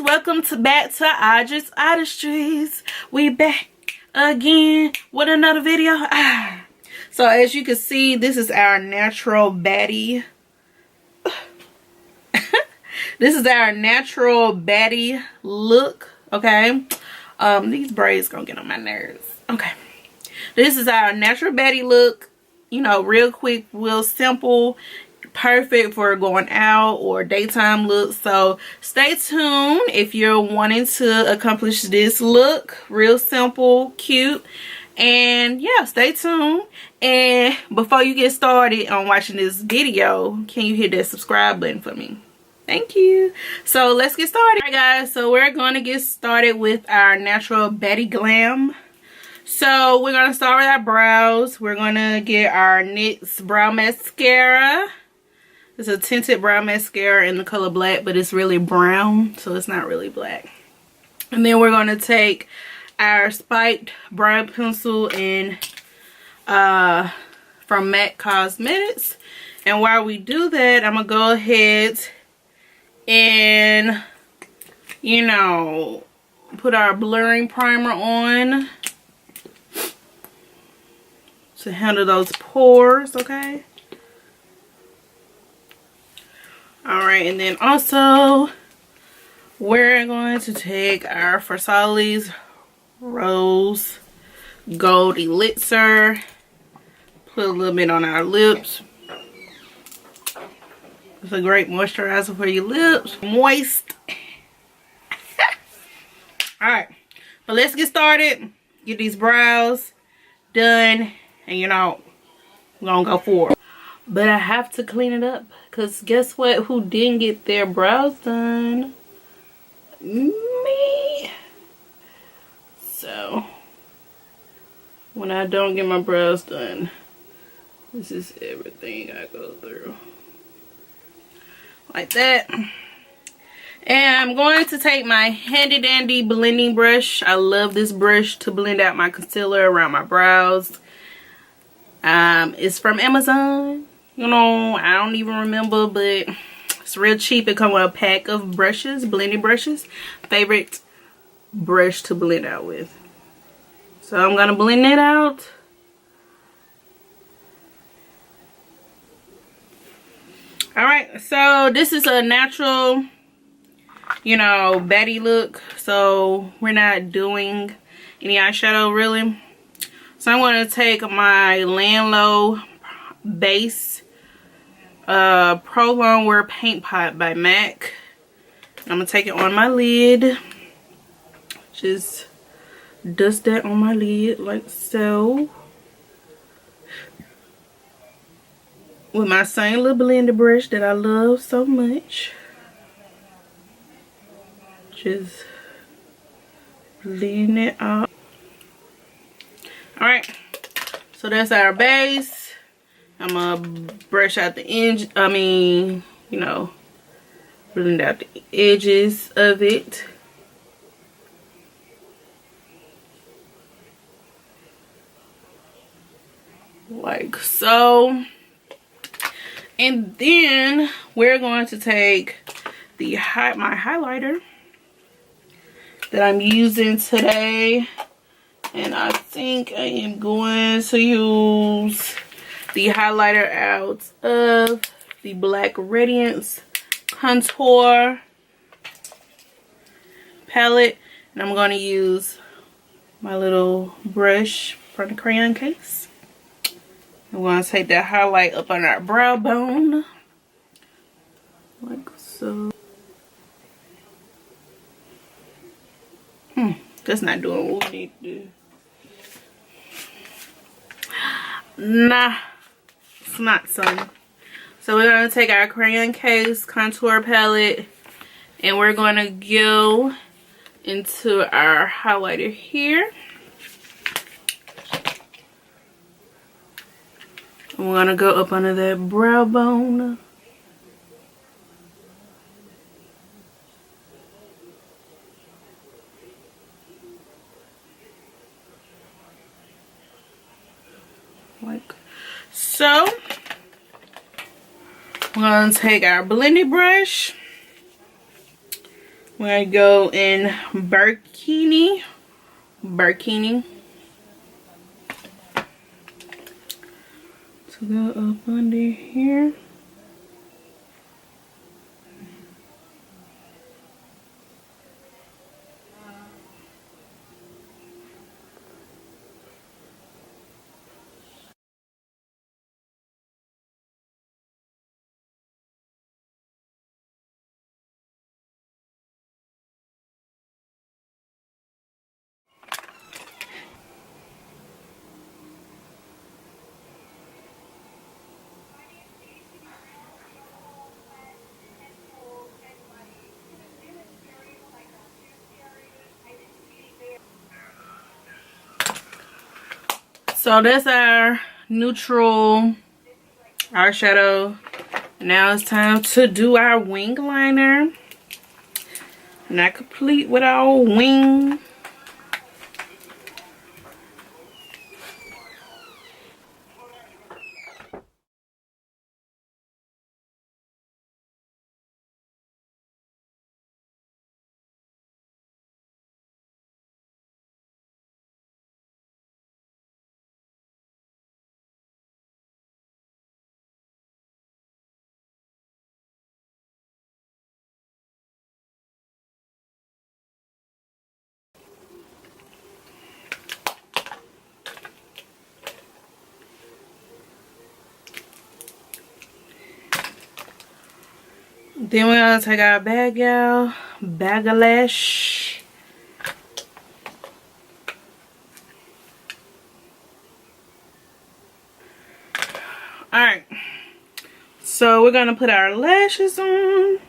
welcome back to Audrey's Artistries. We back again with another video. So as you can see, this is our natural baddie. This is our natural baddie look. Okay, these braids gonna get on my nerves. Okay, this is our natural baddie look. You know, real quick, real simple, perfect for going out or daytime look. So stay tuned if you're wanting to accomplish this look. Real simple, cute, and yeah, stay tuned. And before you get started on watching this video, can you hit that subscribe button for me? Thank you. So let's get started. Alright guys, so we're going to get started with our natural baddie glam. So we're going to start with our brows. We're going to get our NYX brow mascara. It's a tinted brow mascara in the color black, but it's really brown, so it's not really black. And then we're going to take our spiked brow pencil in from MAC Cosmetics. And while we do that, I'm going to go ahead and, you know, put our blurring primer on to handle those pores, okay? Alright, and then also we're going to take our Versace Rose Gold Elixir, put a little bit on our lips. It's a great moisturizer for your lips, moist. Alright, but let's get started. Get these brows done, and you know, we're gonna go forward. But I have to clean it up, because guess what? Who didn't get their brows done? Me. So, when I don't get my brows done, this is everything I go through. Like that. And I'm going to take my handy dandy blending brush. I love this brush to blend out my concealer around my brows. It's from Amazon. You know, I don't even remember, but it's real cheap. It comes with a pack of brushes, blending brushes. Favorite brush to blend out with. So I'm gonna blend it out. Alright, so this is a natural, you know, baddie look. So we're not doing any eyeshadow really. So I'm going to take my Landlow base Pro Longwear Paint Pot by MAC. I'm going to take it on my lid. Just dust that on my lid like so. With my same little blender brush that I love so much. Just blend it out. Alright, so that's our base. I'm gonna brush out the edge, you know, blend out the edges of it. Like so. And then we're going to take the my highlighter that I'm using today. And I think I am going to use the highlighter out of the Black Radiance Contour palette. And I'm going to use my little brush from the crayon case. I'm going to take that highlight up on our brow bone. Like so. That's not doing what we need to do. Nah, it's not, son. So we're going to take our crayon case contour palette and we're going to go into our highlighter here. And we're going to go up under that brow bone. Like so. We're going to take our blending brush We're gonna go in Burkini. To go up under here. So that's our neutral eyeshadow. Now it's time to do our wing liner. Not complete with our wing. Then we're gonna take our bag-a-lash. Alright. So we're gonna put our lashes on.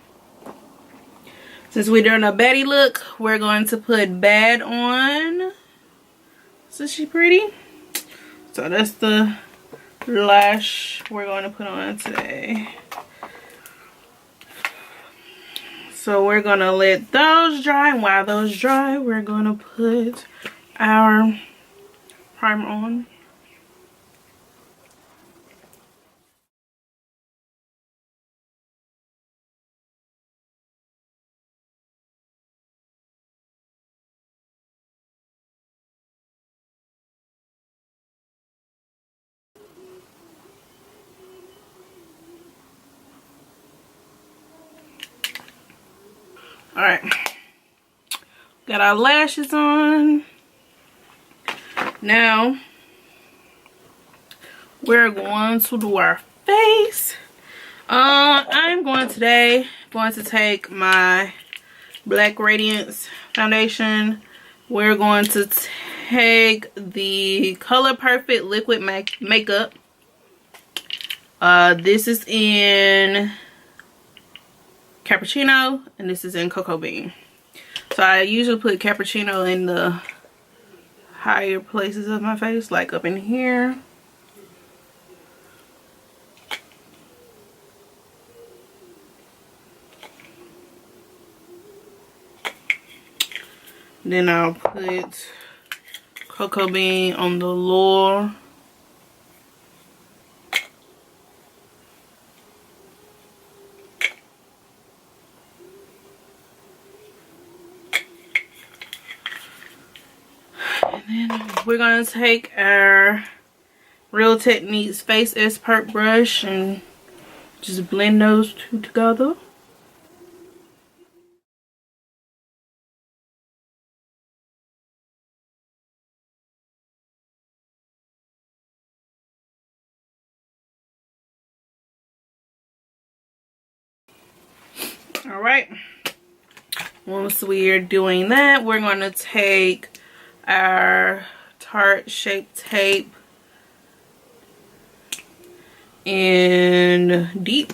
Since we're doing a Baddie look, we're going to put Bad on. Isn't she pretty? So that's the lash we're going to put on today. So we're going to let those dry. And while those dry, we're going to put our primer on. Alright. Got our lashes on. Now, we're going to do our face. I'm going to take my Black Radiance foundation. We're going to take the Color Perfect liquid makeup. This is in Cappuccino and this is in Cocoa Bean. So I usually put Cappuccino in the higher places of my face, like up in here. Then I'll put Cocoa Bean on the lower. And then we're going to take our Real Techniques Face Expert brush and just blend those two together. Alright, once we're doing that, we're going to take our Tarte Shape Tape in Deep.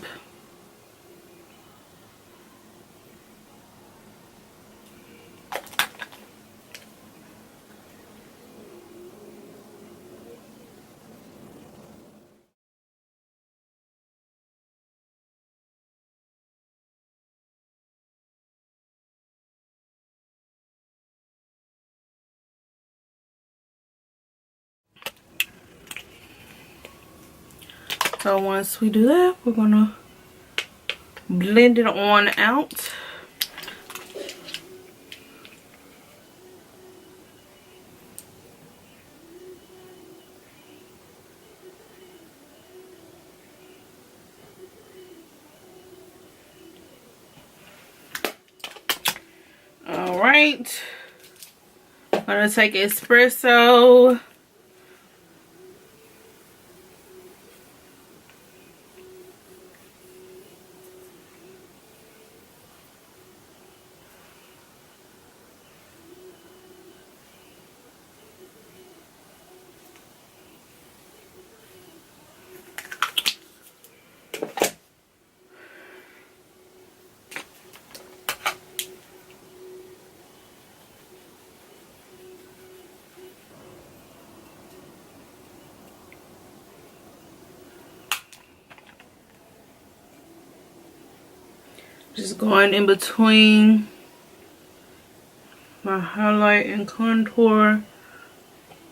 So once we do that, we're gonna blend it on out. right. I'm gonna take espresso. Just going in between my highlight and contour,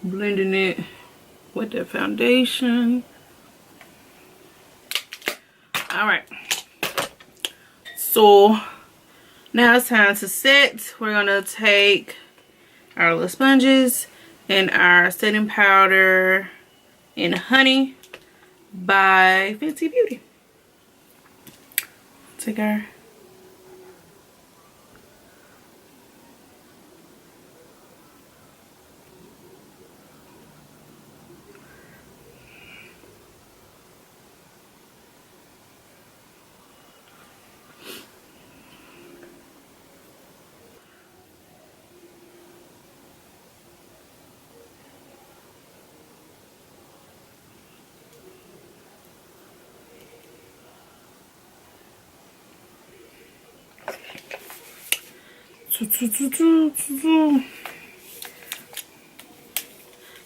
blending it with the foundation. All right, so now it's time to set. We're gonna take our little sponges and our setting powder and honey by Fenty Beauty. Take our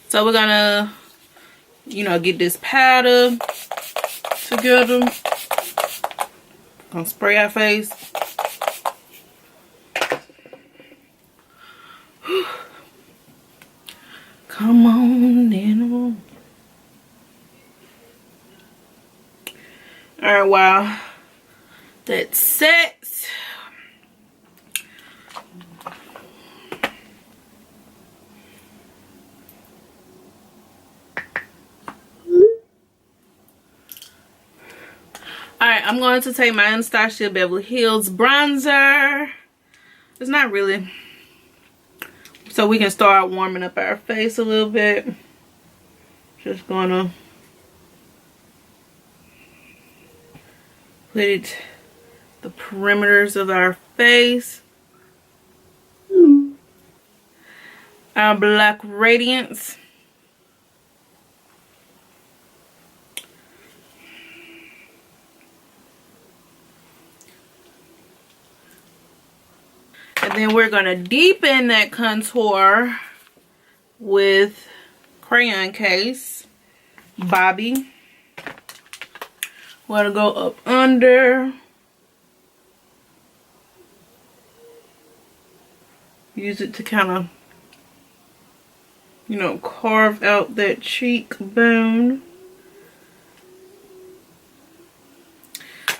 so we're gonna, you know, get this powder together. Gonna spray our face. Come on in. All right, wow, that's set. Alright, I'm going to take my Anastasia Beverly Hills bronzer. It's not really. So we can start warming up our face a little bit. Just gonna put it the perimeters of our face. Our Black Radiance. And then we're going to deepen that contour with Crayon Case Bobby. We're going to go up under. Use it to kind of, you know, carve out that cheekbone.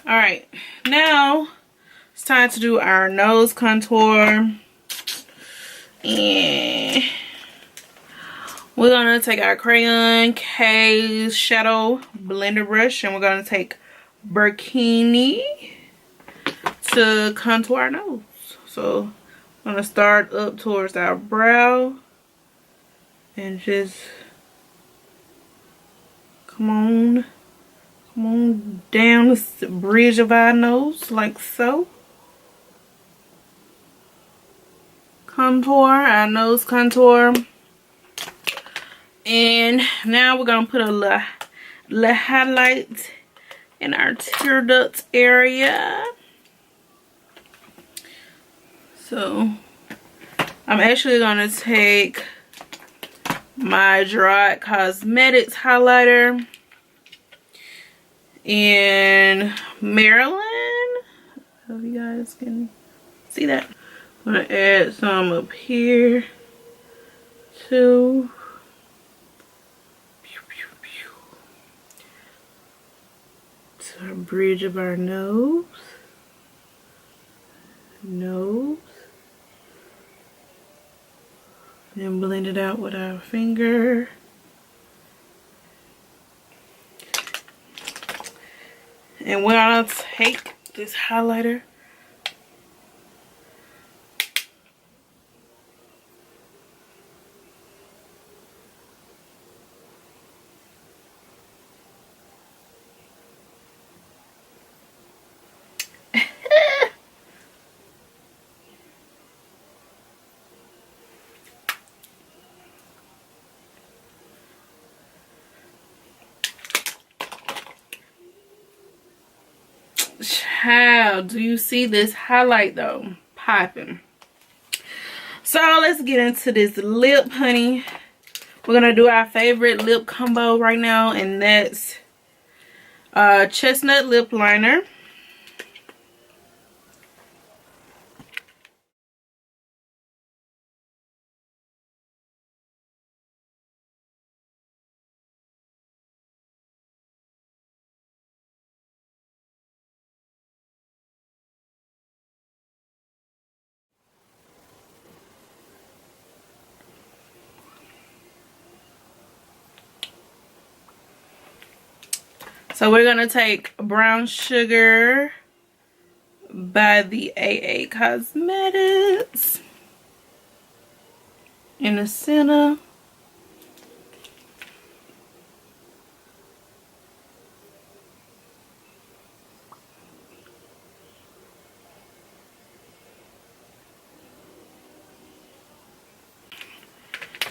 Alright, now it's time to do our nose contour. And we're going to take our Crayon Case Shadow Blender Brush and we're going to take Burkini to contour our nose. So I'm going to start up towards our brow and just come on down the bridge of our nose like so. Contour, our nose contour. And now we're going to put a little highlight in our tear duct area. So I'm actually going to take my Dry Cosmetics highlighter in Maryland. Hope you guys can see that. I'm going to add some up here too. To our bridge of our nose. Then blend it out with our finger. And when I take this highlighter Child, do you see this highlight though? Popping. So let's get into this lip, honey. We're gonna do our favorite lip combo right now, and that's chestnut lip liner. So we're gonna take Brown Sugar by the AA Cosmetics in the center.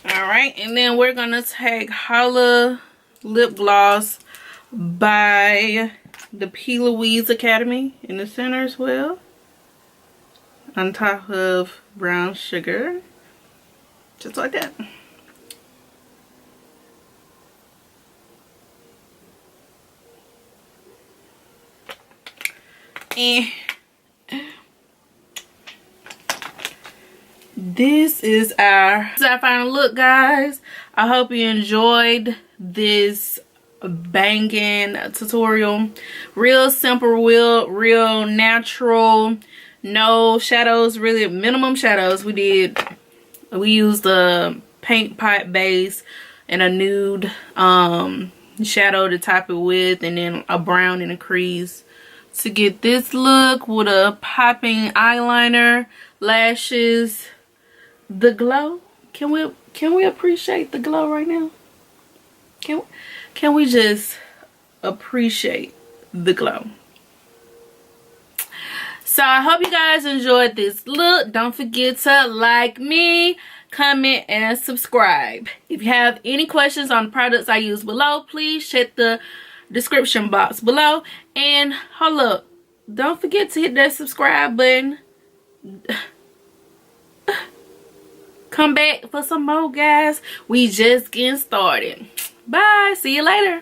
Alright, and then we're gonna take Holla Lip Gloss by the P. Louise Academy in the center as well, on top of Brown Sugar, just like that. And this is our final look, guys. I hope you enjoyed this banging tutorial. Real simple, real natural, no shadows, really minimum shadows. We used a paint pot base and a nude shadow to top it with, and then a brown and a crease to get this look with a popping eyeliner, lashes, the glow. Can we appreciate the glow right now? Can we just appreciate the glow? So I hope you guys enjoyed this look. Don't forget to like me, comment, and subscribe. If you have any questions on the products I use below, please check the description box below. And hold up, don't forget to hit that subscribe button. Come back for some more, guys. We just getting started. Bye. See you later.